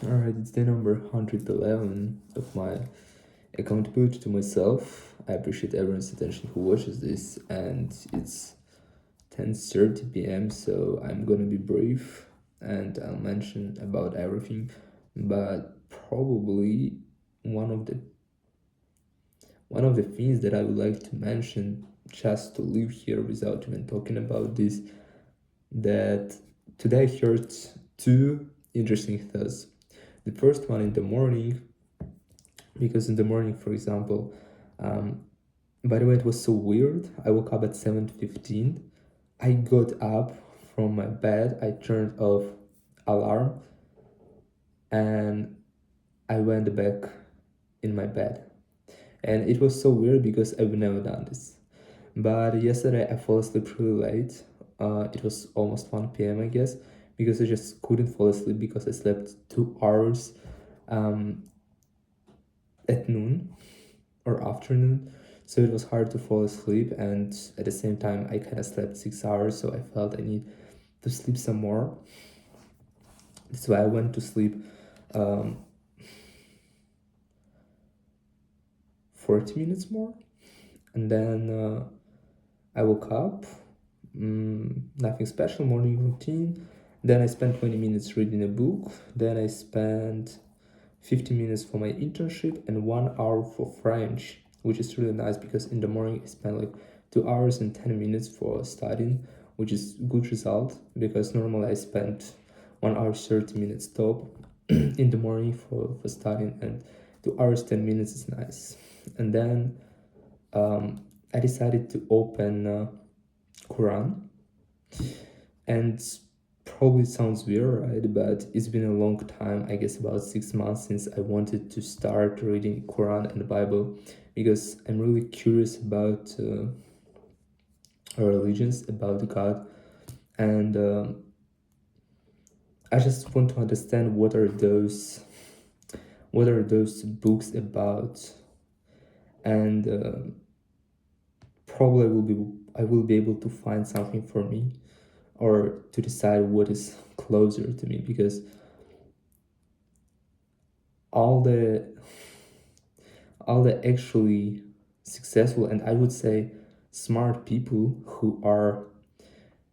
Alright, it's day number 111 of my accountability to myself. I appreciate everyone's attention who watches this, and it's 10:30 p.m., so I'm gonna be brief and I'll mention about everything, but probably one of the one of the things that I would like to mention just to leave here without even talking about this, that today I heard two interesting thoughts. The first one in the morning, because in the morning, for example, by the way, it was so weird. I woke up at 7:15. I got up from my bed, I turned off alarm, and I went back in my bed. And it was so weird because I've never done this. But yesterday I fell asleep really late. It was almost 1 p.m., I guess, because I just couldn't fall asleep because I slept 2 hours at noon or afternoon. So it was hard to fall asleep, and at the same time, I kind of slept 6 hours, so I felt I need to sleep some more. That's why I went to sleep 40 minutes more, and then I woke up, nothing special, morning routine. Then I spent 20 minutes reading a book. Then I spent 50 minutes for my internship and 1 hour for French, which is really nice because in the morning I spent like 2 hours and 10 minutes for studying, which is good result because normally I spent 1 hour 30 minutes top in the morning for studying, and 2 hours 10 minutes is nice. And then I decided to open Quran, and probably sounds weird, right? But it's been a long time, I guess about 6 months, since I wanted to start reading Quran and the Bible, because I'm really curious about religions, about God, and I just want to understand what are those books about, and probably I will be able to find something for me, or to decide what is closer to me, because all the actually successful and I would say smart people who are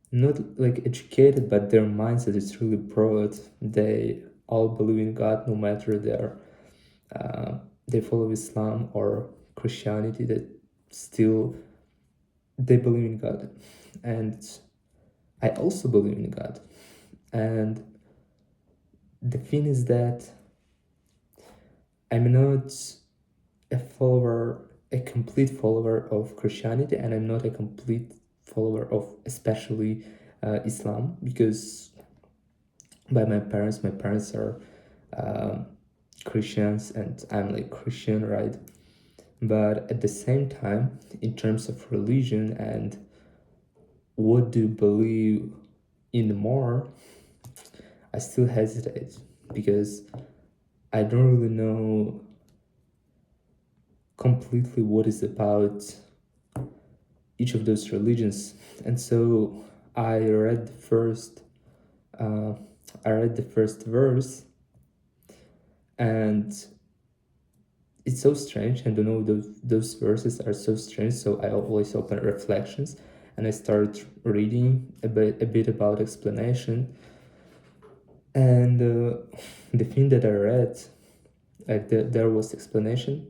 not like educated, but their mindset is really broad. They all believe in God, no matter they follow Islam or Christianity. That still they believe in God, and I also believe in God. And the thing is that I'm not a complete follower of Christianity, and I'm not a complete follower of especially Islam, because my parents are uh, Christians, and I'm like Christian, right? But at the same time, in terms of religion and what do you believe in more, I still hesitate because I don't really know completely what is about each of those religions. And so I read the first uh, verse, and it's so strange. I don't know, those verses are so strange, so I always open reflections and I start reading a bit about explanation. And the thing that I read, like there was explanation,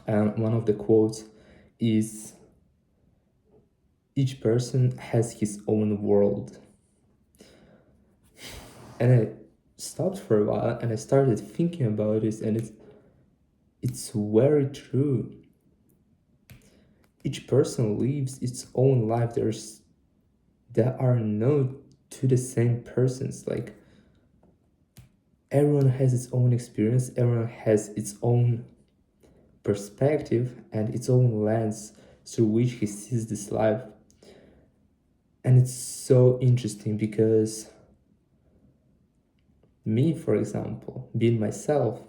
and one of the quotes is, each person has his own world. And I stopped for a while and I started thinking about this, and it's very true. Each person lives its own life. There are no two the same persons. Like, everyone has its own experience, everyone has its own perspective and its own lens through which he sees this life. And it's so interesting because me, for example, being myself,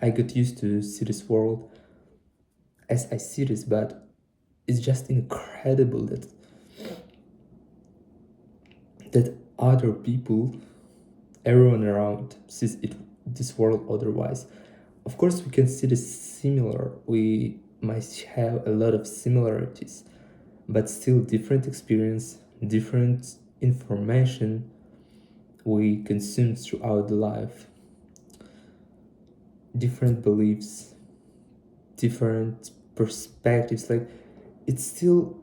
I got used to see this world as I see this, but it's just incredible that other people everyone around sees it, this world otherwise. Of course, we can see this similar. We might have a lot of similarities, but still different experience, different information we consume throughout life, different beliefs, different perspectives. Like it's still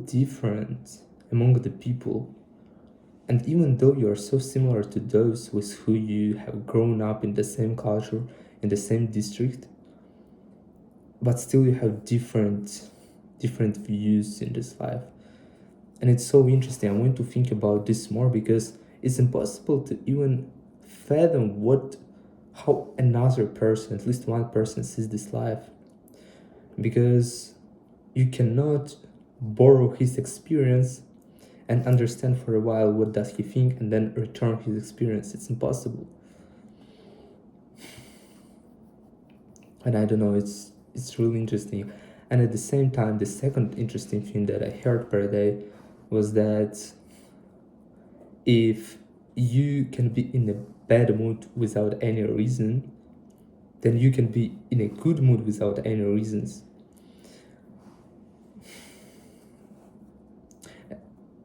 different among the people. And even though you are so similar to those with who you have grown up in the same culture, in the same district, but still you have different views in this life. And it's so interesting. I want to think about this more because it's impossible to even fathom how another person, at least one person, sees this life. Because you cannot borrow his experience and understand for a while what does he think and then return his experience. It's impossible. And I don't know, it's really interesting. And at the same time, the second interesting thing that I heard per day was that if you can be in a bad mood without any reason, then you can be in a good mood without any reasons.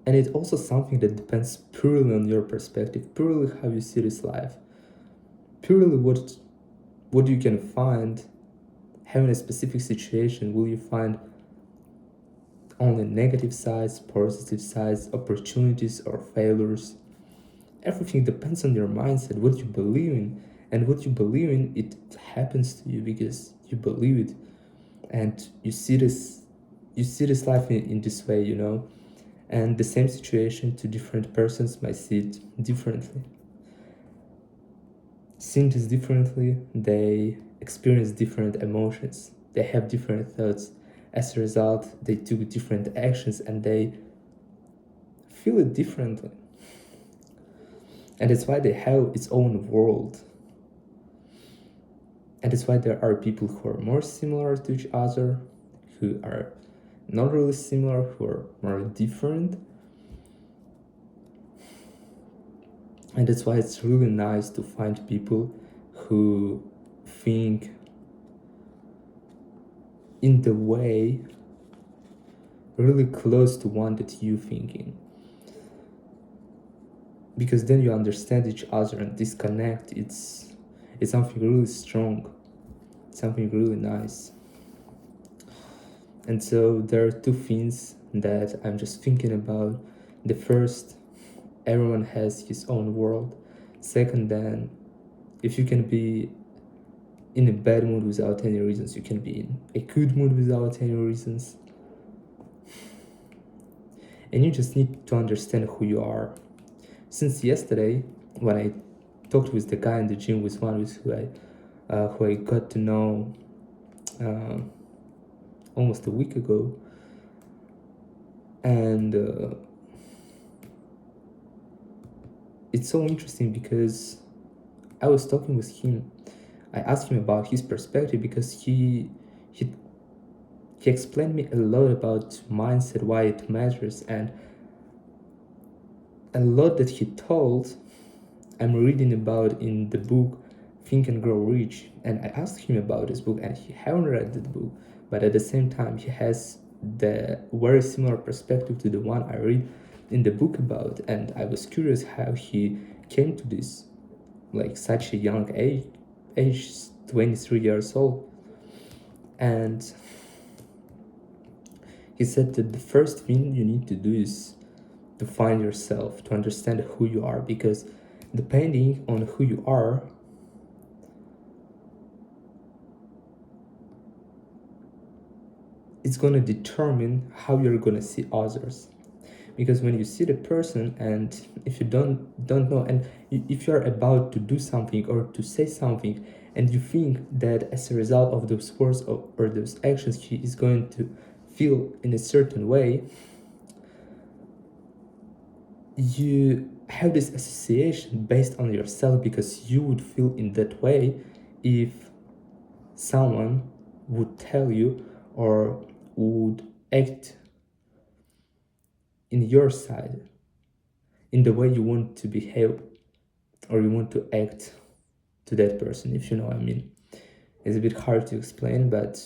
And it's also something that depends purely on your perspective, purely how you see this life, purely what you can find. Having a specific situation, will you find only negative sides, positive sides, opportunities or failures? Everything depends on your mindset, what you believe in. And what you believe in, it happens to you because you believe it. And you see this life in this way, you know. And the same situation to different persons might see it differently. Seeing this differently, they experience different emotions, they have different thoughts. As a result, they took different actions and they feel it differently. And that's why they have its own world. And that's why there are people who are more similar to each other, who are not really similar, who are more different. And that's why it's really nice to find people who think in the way really close to one that you think in. Because then you understand each other and disconnect. It's something really strong, something really nice. And so there are two things that I'm just thinking about. The first, everyone has his own world. Second, then, if you can be in a bad mood without any reasons, you can be in a good mood without any reasons. And you just need to understand who you are. Since yesterday, when I talked with the guy in the gym, with one with who I got to know almost a week ago, and it's so interesting because I was talking with him. I asked him about his perspective because he explained me a lot about mindset, why it matters, and a lot that he told I'm reading about in the book Think and Grow Rich. And I asked him about this book, and he haven't read the book, but at the same time he has the very similar perspective to the one I read in the book about. And I was curious how he came to this, like such a young age 23 years old. And he said that the first thing you need to do is to find yourself, to understand who you are, because depending on who you are, it's going to determine how you're going to see others. Because when you see the person, and if you don't know, and if you're about to do something or to say something, and you think that as a result of those words or those actions he is going to feel in a certain way, you have this association based on yourself, because you would feel in that way if someone would tell you or would act in your side. in the way you want to behave or you want to act to that person, if you know what I mean. It's a bit hard to explain, but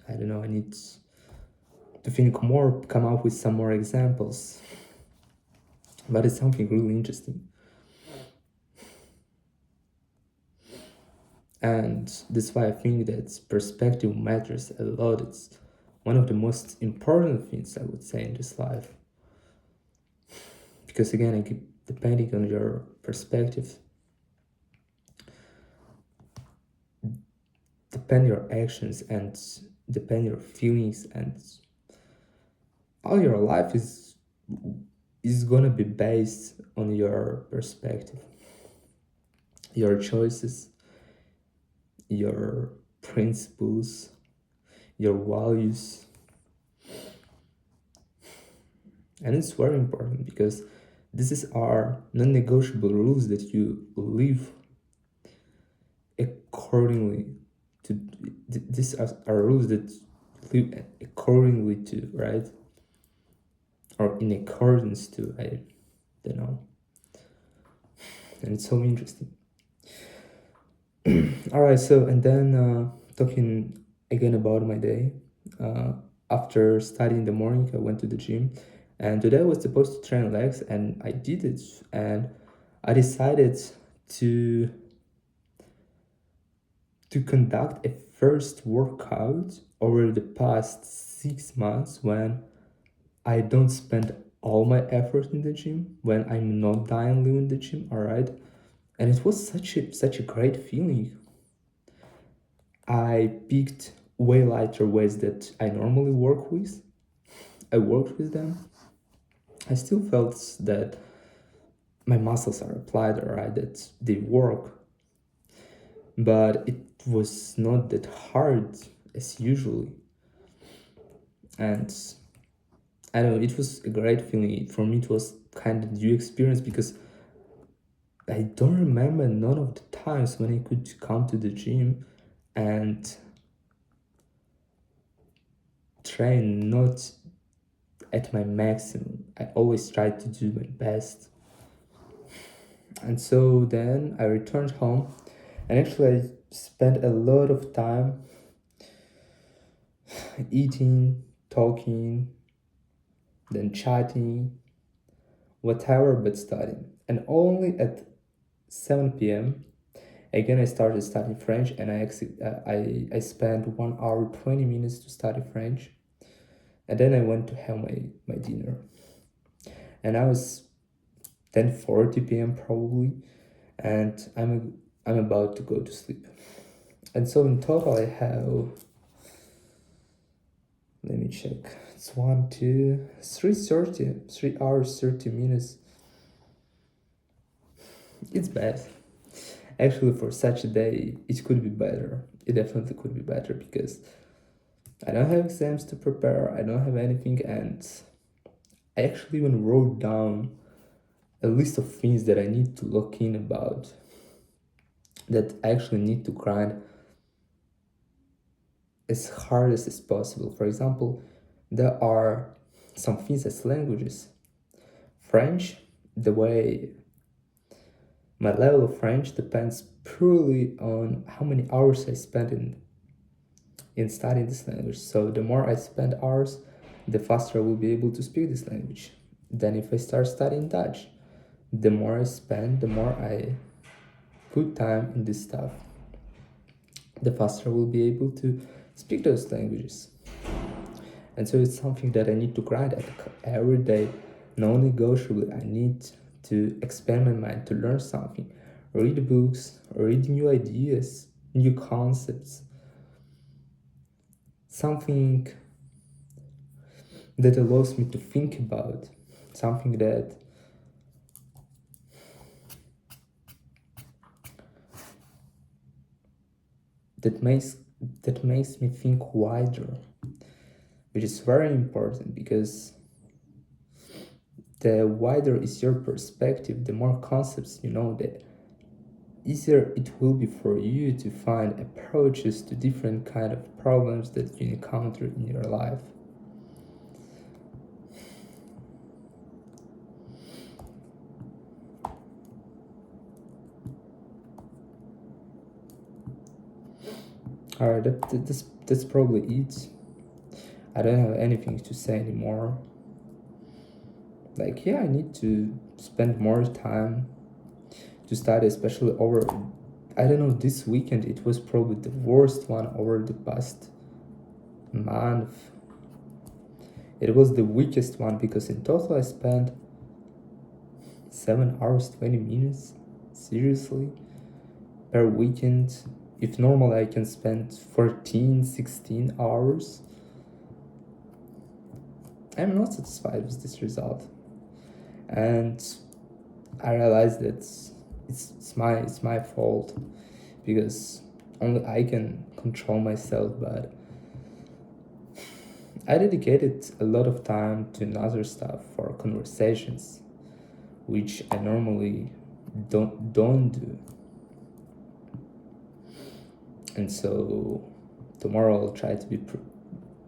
I don't know, I need to think more, come up with some more examples. But it's something really interesting. And that's why I think that perspective matters a lot. It's one of the most important things I would say in this life. Because again, I keep depending on your perspective, depend your actions and depend your feelings, and all your life is gonna be based on your perspective, your choices, your principles, your values. And it's very important because this is our non-negotiable rules that you live accordingly to. These are rules that live accordingly to, right? Or in accordance to, I don't know. And it's so interesting. All right, so and then talking again about my day. After studying in the morning, I went to the gym, and today I was supposed to train legs, and I did it. And I decided to conduct a first workout over the past 6 months when I don't spend all my effort in the gym, when I'm not dying in the gym. All right, and it was such a great feeling. I picked way lighter weights that I normally work with. I worked with them. I still felt that my muscles are applied, alright, that they work, but it was not that hard as usually. And I don't know, it was a great feeling. For me, it was kind of new experience because I don't remember none of the times when I could come to the gym and train not at my maximum. I always tried to do my best. And so then I returned home, and actually I spent a lot of time eating, talking, then chatting, whatever but studying. And only at 7 p.m. again I started studying French, and I spent 1 hour 20 minutes to study French, and then I went to have my dinner, and I was 10:40 p.m. probably, and I'm about to go to sleep. And so in total I have, let me check, it's 1 2 3 hours 30 minutes. It's bad. Actually, for such a day, it could be better. It definitely could be better because I don't have exams to prepare, I don't have anything, and I actually even wrote down a list of things that I need to look in about, that I actually need to grind as hard as possible. For example, there are some things as languages. French, the way my level of French depends purely on how many hours I spend in studying this language. So the more I spend hours, the faster I will be able to speak this language. Then if I start studying Dutch, the more I spend, the more I put time in this stuff, the faster I will be able to speak those languages. And so it's something that I need to grind at every day, non-negotiably. I need to expand my mind, to learn something, read books, read new ideas, new concepts, something that allows me to think about, something that makes me think wider, which is very important because the wider is your perspective, the more concepts you know, the easier it will be for you to find approaches to different kind of problems that you encounter in your life. Alright, that's probably it. I don't have anything to say anymore. Like, yeah, I need to spend more time to study, especially over, I don't know, this weekend it was probably the worst one over the past month. It was the weakest one because in total I spent 7 hours 20 minutes, seriously, per weekend. If normally I can spend 14, 16 hours. I'm not satisfied with this result. And I realized that it's my fault because only I can control myself, but I dedicated a lot of time to another stuff for conversations, which I normally don't do. And so tomorrow I'll try to be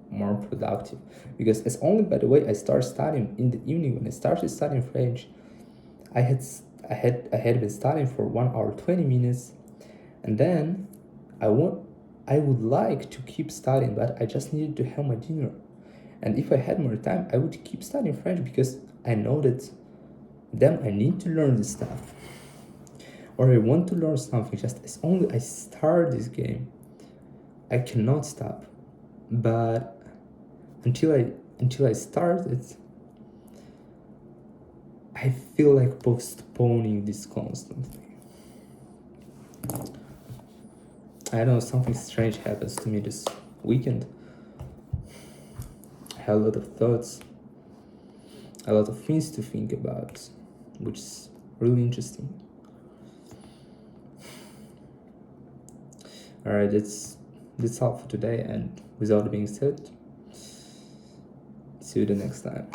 more productive, because it's only by the way I start studying in the evening. When I started studying French, I had been studying for 1 hour 20 minutes, and then I would like to keep studying, but I just needed to have my dinner. And if I had more time, I would keep studying French because I know that then I need to learn this stuff, or I want to learn something. Just as only I start this game, I cannot stop. But until I start it, I feel like postponing this constantly. I don't know, something strange happens to me this weekend. I had a lot of thoughts, a lot of things to think about, which is really interesting. Alright, that's all for today, and without being said, see you the next time.